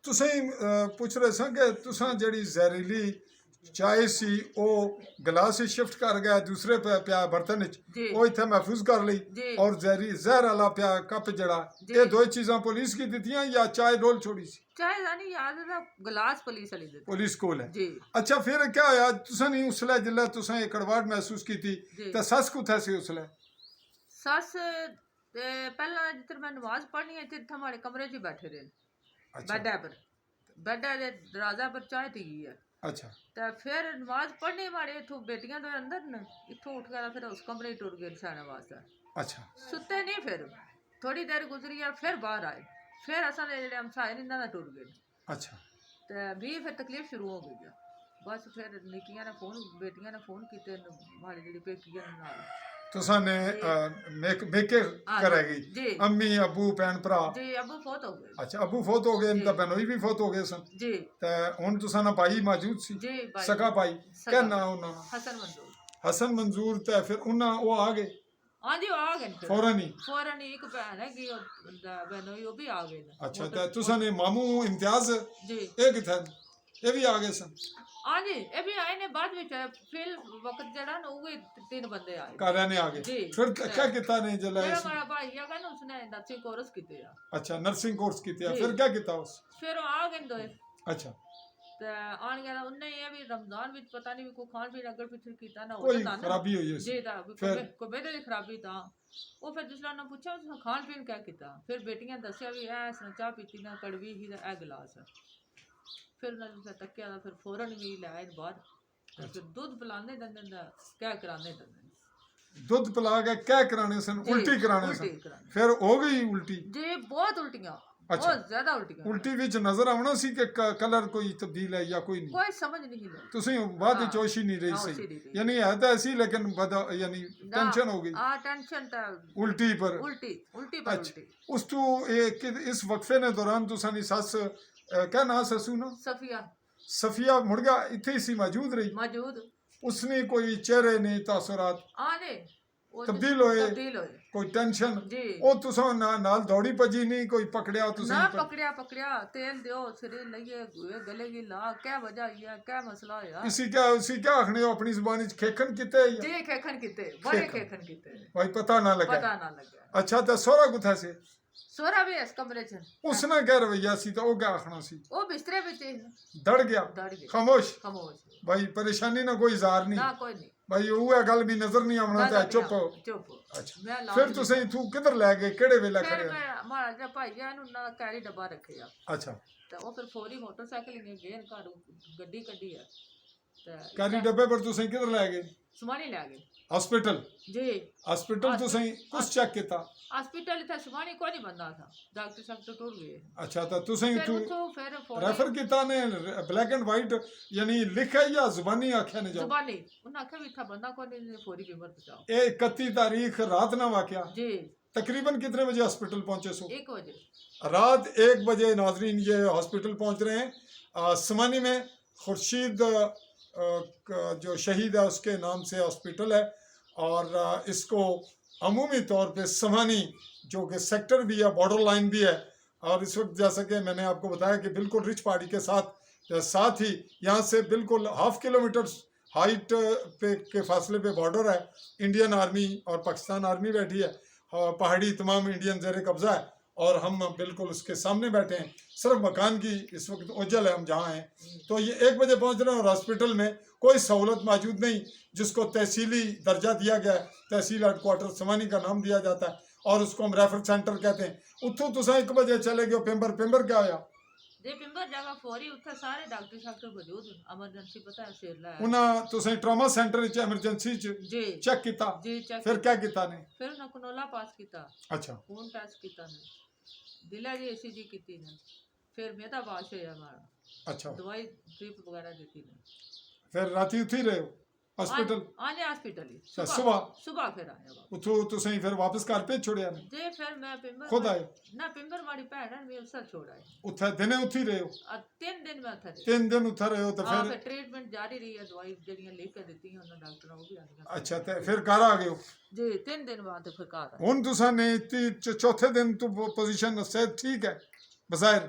ਤੁਸੀਂ ਪੁੱਛ ਰਹੇ ਸਾਂ ਕਿ ਤੁਸੀਂ ਜਿਹੜੀ ਜ਼ਹਿਰੀਲੀ ਚਾय ਸੀ ਉਹ ਗਲਾਸ ਹੀ ਸ਼ਿਫਟ ਕਰ ਗਿਆ ਦੂਸਰੇ ਪਿਆ ਬਰਤਨ ਵਿੱਚ ਜੀ ਉਹ ਇੱਥੇ ਮਹਿਫੂਜ਼ ਕਰ ਲਈ ਜੀ ਔਰ ਜ਼ਹਿਰ ਵਾਲਾ ਪਿਆ ਕੱਪ ਜਿਹੜਾ ਜੀ। ਇਹ ਦੋ ਚੀਜ਼ਾਂ ਪੁਲਿਸ ਕੀ ਦਿੱਤੀਆਂ ਜਾਂ ਚਾय ਰੋਲ ਛੋੜੀ ਸੀ ਚਾहे नहीं याद है गिलास पुलिस वाली देती ਪੁਲਿਸ ਕੋਲ ਹੈ जी ਅੱਛਾ ਫਿਰ ਕੀ ਹੋਇਆ ਤੁਸੀਂ ਨਹੀਂ ਉਸਲੇ ਜਿੱਲੇ ਤੁਸੀਂ ਇਹ ਕੜਵਾਹਟ ਮਹਿਸੂਸ ਕੀਤੀ जी ਤਾਂ ਸੱਸ ਕਿੱਥੇ ਸੀ ਉਸਲੇ सस पहला जिधर मैं नमाज पढ़नी है इतने हमारे कमरे च बैठे रहे ਅੱਛਾ बेडा दे दरवाजा पर चाय थी है ਅੱਛਾ तो फिर नमाज पढ़ने मारे इतों बेटियां तो अंदर न इतों उठ कर फिर उस कमरे च टुर गए निशाना वास्ते ਅੱਛਾ सुते नहीं फिर थोड़ी देर गुजरी है फिर बाहर आए फिर असा ने जेडे हमसाए ने इन्हां दा टुर गए ਅੱਛਾ तो भी फिर तकलीफ शुरू हो गई है बस फिर निक्कियां ने फोन बेटियां ने फोन किते माड़ी जेडी पेकियां नाल ਤੁਸੀਂ ਨੇ ਮੇਕੇ ਕਰਾਏਗੀ जी ਅੰਮੀ ਅਬੂ ਭੈਣ ਭਰਾ जी अबू फौत हो गए ਅੱਛਾ ਅਬੂ ਫੌਤ ਹੋ ਗਏ ਤਾਂ ਬਨੋਈ ਵੀ ਫੌਤ ਹੋ ਗਏ ਸਨ जी ਤੇ ਹੁਣ ਤੁਸੀਂ ਨਾ ਭਾਈ ਮੌਜੂਦ ਸੀ जी भाई ਸਕਾ ਭਾਈ सगा। ਕਹਿਣਾ ਉਹਨਾਂ ਦਾ? हसन मंजूर ਹਸਨ ਮਨਜ਼ੂਰ ਤੇ ਫਿਰ ਉਹਨਾਂ ਉਹ ਆ ਗਏ हाँ जी आ गए फिर ਫੌਰਨ ਹੀ फौरन ही एक भैन है कि बहनोई वो भी आ गए ने ਅੱਛਾ ਤੇ ਤੁਸੀਂ ਨੇ ਮਾਮੂ ਇਮਤਿਆਜ਼ जी ਇਹ ਕਿੱਥੇ ਨੇ? ਇਹ ਵੀ ਆ ਗਏ ਸਨ हाँ जी ये भी आए ने बाद में फिर वक्त जड़ा ना वो 3 बंदे आए ਘਰਾਂ ਨੇ ਆ ਗਏ जी ਫਿਰ ਕੀ ਕੀਤਾ ਨੇ ਜਲਾ मेरा बड़ा भाई है कहना उसने नर्सिंग कोर्स किते आ ਅੱਛਾ ਨਰਸਿੰਗ ਕੋਰਸ ਕੀਤਾ जी। ਫਿਰ ਕੀ ਕੀਤਾ ਉਸ फिर वो आ गए दोए ਅੱਛਾ ते आन गया उन्हें ये भी रमजान विच पता नहीं कोई खान पीन अगर पिछले कीता ना ਕੋਈ होता ना ਖਰਾਬੀ ਹੋਈ जी ਸੀ दा फिर? कोई बेटे दी खराबी था वो फिर जिसला ना पूछा उसने खान पीन क्या कीता फिर बेटियां दस्या भी ऐ इसने चाह पीती ना कड़वी ही ते ए गिलास फिर उन्होंने फिर तक्या दा फिर फौरन भी लाए बाहर ते फिर दूध पिलाने दंदे दा क्या कराने दंदे ਦੁੱਧ ਪਿਲਾ ਕੇ ਕਹਿ ਕਰਾਣੇ ਸਨ जी, ਉਲਟੀ ਕਰਾਣੇ उल्टी ਸਨ कराने। ਫਿਰ ਹੋ ਗਈ ਉਲਟੀ जी बहुत उल्टियां अच्छा। बहुत ज्यादा उल्टियां ਉਲਟੀ ਵਿੱਚ ਨਜ਼ਰ ਆਉਣਾ ਸੀ ਕਿ ਕਲਰ ਕੋਈ ਤਬਦੀਲ ਹੈ ਜਾਂ ਕੋਈ ਨਹੀਂ कोई समझ नहीं लगी ਤੁਸੀਂ ਬਾਅਦ ਵਿੱਚ हाँ, ਹੋਸ਼ ਹੀ ਨਹੀਂ ਰਹੀ हाँ, होश ही ਸੀ नहीं रही। ਯਾਨੀ ਹੈ ਤਾਂ ਐਸੀ ਲੇਕਿन ਯਾਨੀ ਟੈਨਸ਼ਨ ਹੋ ਗਈ हाँ टेंशन था ਉਲਟੀ ਪਰ उल्टी उल्टी पर अच्छा। उल्टी ਉਸ ਤੋਂ ਇਹ ਕਿ ਇਸ ਵਕਫੇ ਨੇ ਦੌਰਾਨ ਤੁਸੀਂ ਦੀ ਸੱਸ ਕਿਆ ਨਾਂ ਸੱਸੂ ਨਾ सफिया ਸਫੀਆ ਮੁੜ ਗਿਆ ਇੱਥੇ ਹੀ ਸੀ ਮੌਜੂਦ ਰਹੀ मौजूद ਉਸਨੇ ਕੋਈ ਚਿਹਰੇ ਨੇ ਤਾਸਰਾਤ आने तब्दील होए। तब्दील होए ਕੋਈ ਟੈਨਸ਼ਨ जी ਉਹ ਤੁਸੀਂ ਨਾਲ ਦੌੜੀ ਭੱਜੀ ਨਹੀਂ ਕੋਈ ਪਕੜਿਆ ਤੁਸੀਂ ना पकड़िया पकड़िया तेल दियो सिरे लइए गले की ला क्या वजह आई है क्या मसला होया ਇਸੀ ਕਿਆ ਆਖਣੇ ਹੋ ਆਪਣੀ ਜ਼ੁਬਾਨ ਵਿੱਚ ਖੇਖਣ ਕਿਤੇ जी खेखन किते बड़े खेखन। खेखन किते ਭਾਈ ਪਤਾ ਨਾ ਲੱਗਾ पता ना लगा ਅੱਛਾ ਤਾਂ ਸੋਹਰਾ ਕੁੱਥਾ ਸੀ सोरा भी इस कमरे च ਉਸਨੇ ਕਿਆ ਰਵਈਆ ਸੀ ਤਾਂ ਉਹ ਕਿਆ ਆਖਣਾ ਸੀ वो बिस्तरे विच ही ਡੜ ਗਿਆ दड़ गए ਖਾਮੋਸ਼ खामोश ਭਾਈ ਪਰੇਸ਼ਾਨੀ ਨਾ ਕੋਈ ਜ਼ਾਰ ਨਹੀਂ ना कोई नहीं ਭਾਈ ਉਹ ਇਹ ਗੱਲ ਵੀ ਨਜ਼ਰ ਨਹੀਂ ਆਉਣਾ ना, ਚਾਹੇ ना, ਚੁੱਪ ना, ਹੋ चुप ਅੱਛਾ मैं ला ਫਿਰ ਤੁਸੀਂ ਤੂੰ ਕਿੱਧਰ ਲੈ ਗਏ ਕਿਹੜੇ ਵੇਲੇ फिर ਖੜੇ ਹੋ? मैं हमारा जो भाई है ना कैरी डब्बा रखे आ ਅੱਛਾ तो वो फिर फौरी मोटरसाइकिल ने गए घर गड्डी कड्डी है तो ਕਾਰੀ ਡੱਬੇ ਪਰ ਤੁਸੀਂ ਕਿੱਧਰ ਲੈ ਗਏ सुमानी ले गए ਹਸਪੀਟਲ जी ਹਸਪੀਟਲ ਤੁਸੀਂ ਕੁਛ ਚੈੱਕ ਕੀਤਾ हॉस्पिटल था सुमानी कोई नहीं बंदा था डॉक्टर साहब तो टूट गए ਅੱਛਾ ਤਾਂ ਤੁਸੀਂ फिर ਤੂੰ उठो फिर फौरी ਰੈਫਰ ਕੀਤਾ ਨੇ ਬਲੈਕ ਐਂਡ ਵਾਈਟ ਯਾਨੀ ਲਿਖਿਆ ਜਾਂ ਜ਼ੁਬਾਨੀ ਆਖਿਆ ਨੇ ਜਾਓ जुबानी उन्हें आख्या भी था बंदा कोई नहीं फौरी बीमार बचाओ ਇਹ 31 ਤਾਰੀਖ ਰਾਤ ਨਾ ਵਾਕਿਆ जी तकरीबन कितने बजे हॉस्पिटल पहुंचे सो 1 बजे रात 1 बजे नाजरीन ये हॉस्पिटल पहुंच रहे हैं समानी में खुर्शीद जो शहीद है उसके नाम से हॉस्पिटल है और इसको अमूमी तौर पे समानी जो कि सेक्टर भी है बॉर्डर लाइन भी है और इस वक्त जैसा कि मैंने आपको बताया कि बिल्कुल रिच पहाड़ी के साथ ही यहाँ से बिल्कुल ½ किलोमीटर हाइट पे के फासले पे बॉर्डर है इंडियन आर्मी और पाकिस्तान आर्मी बैठी है पहाड़ी तमाम इंडियन ज़ेर कब्ज़ा है और हम बिल्कुल उसके सामने बैठे हैं सिर्फ मकान की इस वक्त उजल है हम जहाँ हैं तो ये 1 बजे पहुँच रहे हैं और हॉस्पिटल में कोई सहूलत मौजूद नहीं जिसको तहसीली दर्जा दिया गया है तहसील हेडक्वार्टर समानी का नाम दिया जाता है और उसको हम रेफर सेंटर कहते हैं उतो तुसा 1 बजे चले गए पिंबर क्या होया जे पिंबर जगह फौरी उत्थे सारे डॉक्टर शाक्टर मौजूद एमरजेंसी पता है सेरला है उन्हें तुसा ट्रामा सेंटर च एमरजेंसी च जी चेक किया जी चेक फिर क्या किया ने फिर उन्हें कनोला पास किया अच्छा खून टेस्ट किया ने दिला जी ECG की ने फिर मेरा वाश होया हमारा अच्छा दवाई ड्रिप वगैरह दी ने फिर राती उठी रहे हो हॉस्पिटल आज हॉस्पिटल ही सुबह सुबह फिर आया वापस उतो तुसा फिर वापस घर भेज छोड़िया ने जे फिर मैं पिंबर खुद आए ना पिंबर मारी भैन है मैं उससे छोड़ आए उठे दिने उठी रहे हो 3 दिन में थे 3 दिन उठे रहे हो तो हाँ फिर फिर ट्रीटमेंट जारी रही है दवाई जड़ियां लिख के दी हैं उन्होंने डॉक्टर वो भी आ अच्छा ते फिर घर आ गए हो जी 3 दिन बाद फिर घर आए हुन तुसा ने चौथे दिन तो पोजीशन सेहत ठीक है बज़ाहिर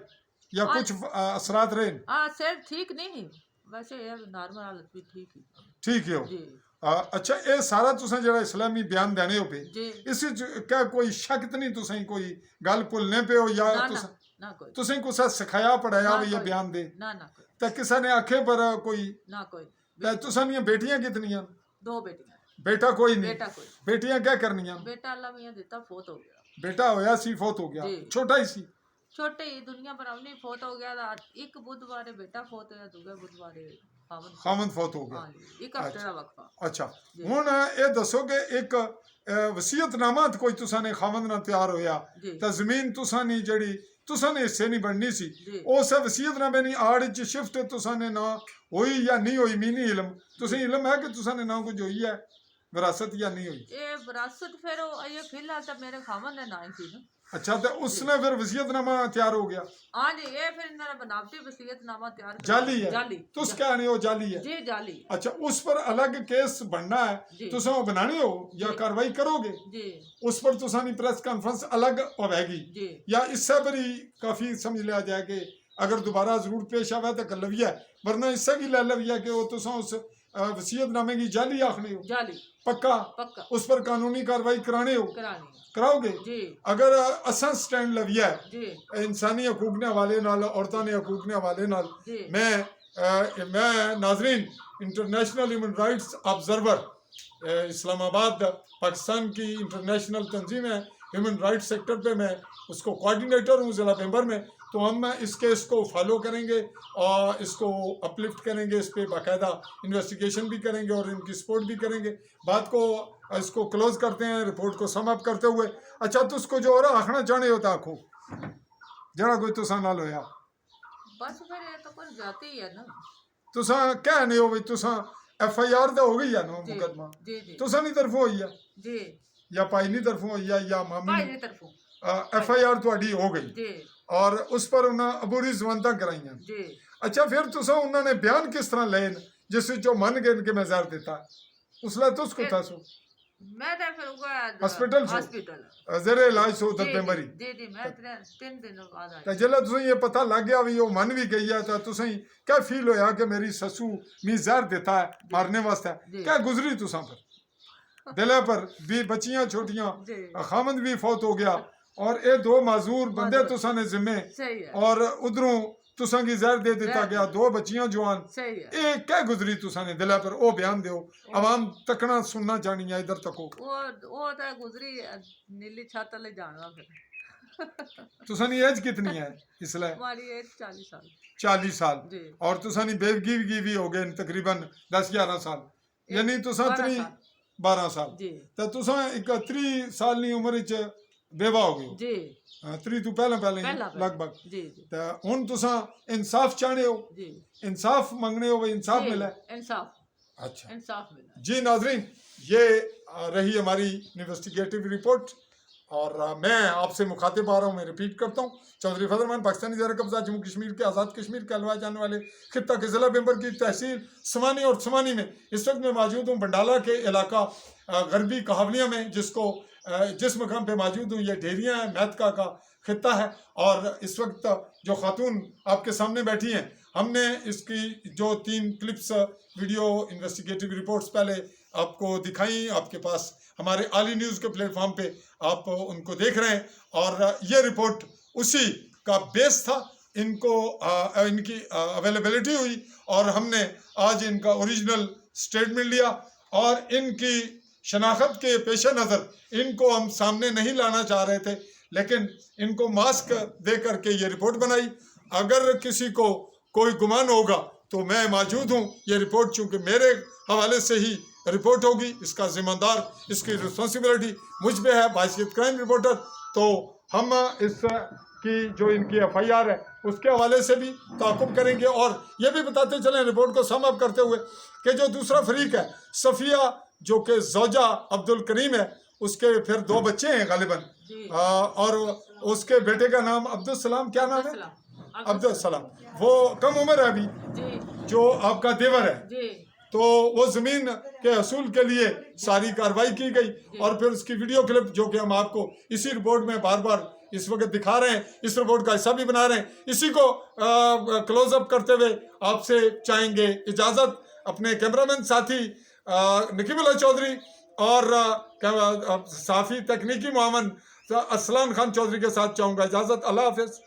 یا کچھ اثرات رہے؟ ہاں صحت ٹھیک نہیں ویسے نارمل حالت بھی ٹھیک ہی ٹھیک ہے ہو؟ جی اچھا یہ سارا تساں جڑا اسلامی بیان دینے ہو پہ جی اس کیا کوئی شک تو نہیں تساں کوئی گل بھولنے پہ ہو یا نہ نہ کوئی تساں کسا سکھایا پڑھایا نہ ہوئی یہ کوئی بیان دے نہ کوئی تے کسا نے آکھے پر کوئی نہ کوئی تساں دیاں بیٹیاں کتنیاں؟ 2 بیٹیاں بیٹا کوئی نہیں؟ بیٹا کوئی بیٹیاں کیا کرنیاں؟ بیٹا اللہ میاں دیتا فوت ہو گیا بیٹا ہویا سی فوت ہو گیا جی چھوٹا ہی سی چھوٹے ہی دنیا پر اپنی فوت ہو گیا ایک بدھوارے بیٹا فوت ہوا دوسرے بدھوارے خامن فوت ہو گیا ہاں جی ایک ہفتے کا وقفہ اچھا جی ہن یہ دسو کہ ایک وصیت نامہ کوئی تساں نے خامن نہ تیار ہویا جی تے زمین تساں نے جڑی تساں نے حصے نہیں بننی سی جی اس وصیت نامے نہیں آڑ وچ شفٹ تساں نے نہ ہوئی یا نہیں ہوئی مینی علم تساں علم ہے کہ تساں نے نہ کچھ ہوئی ہے وراثت یا نہیں ہوئی؟ یہ وراثت پھر یہ فی الحال تو میرے خامن نے نہ ہی سی نا اچھا تے اس نے پھر وصیت نامہ تیار ہو گیا ہاں جی یہ پھر انہوں نے بناوٹی وصیت نامہ تیار کر جعلی ہے جعلی تس کیا نہیں ہو جعلی ہے جی جعلی اچھا اس پر الگ کیس بننا ہے جی تساں وہ بنانی ہو یا جی کاروائی کرو گے جی اس پر تساں نہیں پریس کانفرنس الگ ہوے گی جی یا اس سے بری کافی سمجھ لیا جائے کہ اگر دوبارہ ضرور پیش آوے تو کر لویا ہے ورنہ اس سے بھی لے لویا کہ وہ تساں اس وصیت نامے کی جعلی آخنے ہو جعلی پکا پکا اس پر قانونی کاروائی کرانے ہو کرانی کراؤ گے جی اگر اساں سٹینڈ لویا ہے جی انسانی حقوق نے حوالے نال عورتوں نے حقوق نے حوالے نال جی میں ناظرین انٹرنیشنل ہیومن رائٹس آبزرور اسلام آباد پاکستان کی انٹرنیشنل تنظیم ہے ہیومن رائٹس سیکٹر پہ میں اس کو کوارڈینیٹر ہوں ضلع ممبر میں تو ہم اس کیس کو فالو کریں گے اور اس کو اپلفٹ کریں گے اس پہ باقاعدہ انویسٹیگیشن بھی کریں گے اور ان کی سپورٹ بھی کریں گے بات کو اس کو کلوز کرتے ہیں رپورٹ کو سم اپ کرتے ہوئے اچھا تو اس کو جو اور آخنا چاہنے ہوتا آخو جڑا کوئی تساں نال ہویا بس پھر یہ تو کچھ جاتی ہی ہے نا تساں کہہ نہیں ہو بھئی تساں ایف آئی آر دا ہو گئی ہے نا جی مقدمہ جی جی تساں نہیں طرفوں ہوئی ہے جی یا پائنی طرفوں ہوئی ہے یا بھائی مامی دی طرفوں ایف آئی آر تہاڈی ہو گئی جی اور اس پر انہاں عبوری ضمانتاں کرائیاں جی اچھا پھر تساں انہوں نے بیان کس طرح لین جس وچ جو من گئے کہ میں زہر دیتا اس لئے تس کو تھا سو میں تو پھر ہاسپٹل سو ہاسپٹل زیر علاج سو جی در مری جی جی میں 3 دن بعد تو آئی جلے تسیں یہ پتہ لگ گیا بھی وہ من بھی گئی ہے تو تسیں کیا فیل ہویا کہ میری سسو می زہر دیتا ہے مارنے واسطے جی کیا گزری تساں پر دلے پر بھی بچیاں چھوٹیاں جی خامند بھی فوت ہو گیا اور اے 2 معذور بندے معذور تساں نے ذمے صحیح ہے اور ادھروں تساں کی زہر دے دیتا زہر گیا 2 بچیاں جوان صحیح ہے اے کیا گزری تساں نے دلے پر او بیان دیو عوام تکنا سننا چاہنی ہے ادھر تکو وہ تو گزری نیلی چھت لے جانا پھر تساں کی ایج کتنی ہے اس لئے ہماری ایج 40 سال 40 سال جی اور تساں کی بیوگی بھی ہو گئے تقریباً 10-11 سال یعنی تساں 12 سال جی تو تساں 31 سال نی عمر وچ بیوہ ہو گئے جی 3 تو پہلے پہلا لگ بھگ جی جی تو ہن تساں انصاف چاہنے ہو جی انصاف منگنے ہو انصاف جی ملا انصاف اچھا انصاف ملا جی ناظرین یہ رہی ہماری انویسٹیگیٹو رپورٹ اور میں آپ سے مخاطب آ رہا ہوں میں ریپیٹ کرتا ہوں چودھری فضل الرحمان پاکستانی زیر قبضہ جموں کشمیر کے آزاد کشمیر کہلوائے جانے والے خطہ کے ضلع ممبر کی تحصیل سمانی اور سمانی میں اس وقت میں موجود ہوں بنڈالہ کے علاقہ غربی کہاولیاں میں جس مقام پہ موجود ہوں یہ ڈھیریاں ہیں میتکا کا خطہ ہے اور اس وقت جو خاتون آپ کے سامنے بیٹھی ہیں ہم نے اس کی جو 3 کلپس ویڈیو انویسٹیگیٹو رپورٹس پہلے آپ کو دکھائیں آپ کے پاس ہمارے عالی نیوز کے پلیٹ فارم پہ آپ ان کو دیکھ رہے ہیں اور یہ رپورٹ اسی کا بیس تھا ان کی اویلیبلٹی ہوئی اور ہم نے آج ان کا اوریجنل سٹیٹمنٹ لیا اور ان کی شناخت کے پیش نظر ان کو ہم سامنے نہیں لانا چاہ رہے تھے لیکن ان کو ماسک دے کر کے یہ رپورٹ بنائی اگر کسی کو کوئی گمان ہوگا تو میں موجود ہوں یہ رپورٹ چونکہ میرے حوالے سے ہی رپورٹ ہوگی اس کا ذمہ دار اس کی رسپانسبلٹی مجھ پہ ہے بحیثیت کرائم رپورٹر تو ہم اس کی جو ان کی ایف آئی آر ہے اس کے حوالے سے بھی تعاقب کریں گے اور یہ بھی بتاتے چلیں رپورٹ کو سم اپ کرتے ہوئے کہ جو دوسرا فریق ہے صفیہ جو کہ زوجہ عبد الکریم ہے اس کے پھر 2 بچے ہیں غالباً اور اس کے بیٹے کا نام عبدالسلام کیا نام ہے عبدالسلام وہ کم عمر ہے ابھی جو آپ کا دیور ہے تو وہ زمین کے حصول کے لیے ساری کارروائی کی گئی اور پھر اس کی ویڈیو کلپ جو کہ ہم آپ کو اسی رپورٹ میں بار بار اس وقت دکھا رہے ہیں، اس رپورٹ کا حصہ بھی بنا رہے ہیں. اسی کو کلوز اپ کرتے ہوئے آپ سے چاہیں گے اجازت. اپنے کیمرامین ساتھی نقیب اللہ چودھری اور صحافی تکنیکی معاون ارسلان خان چودھری کے ساتھ چاہوں گا اجازت. اللہ حافظ.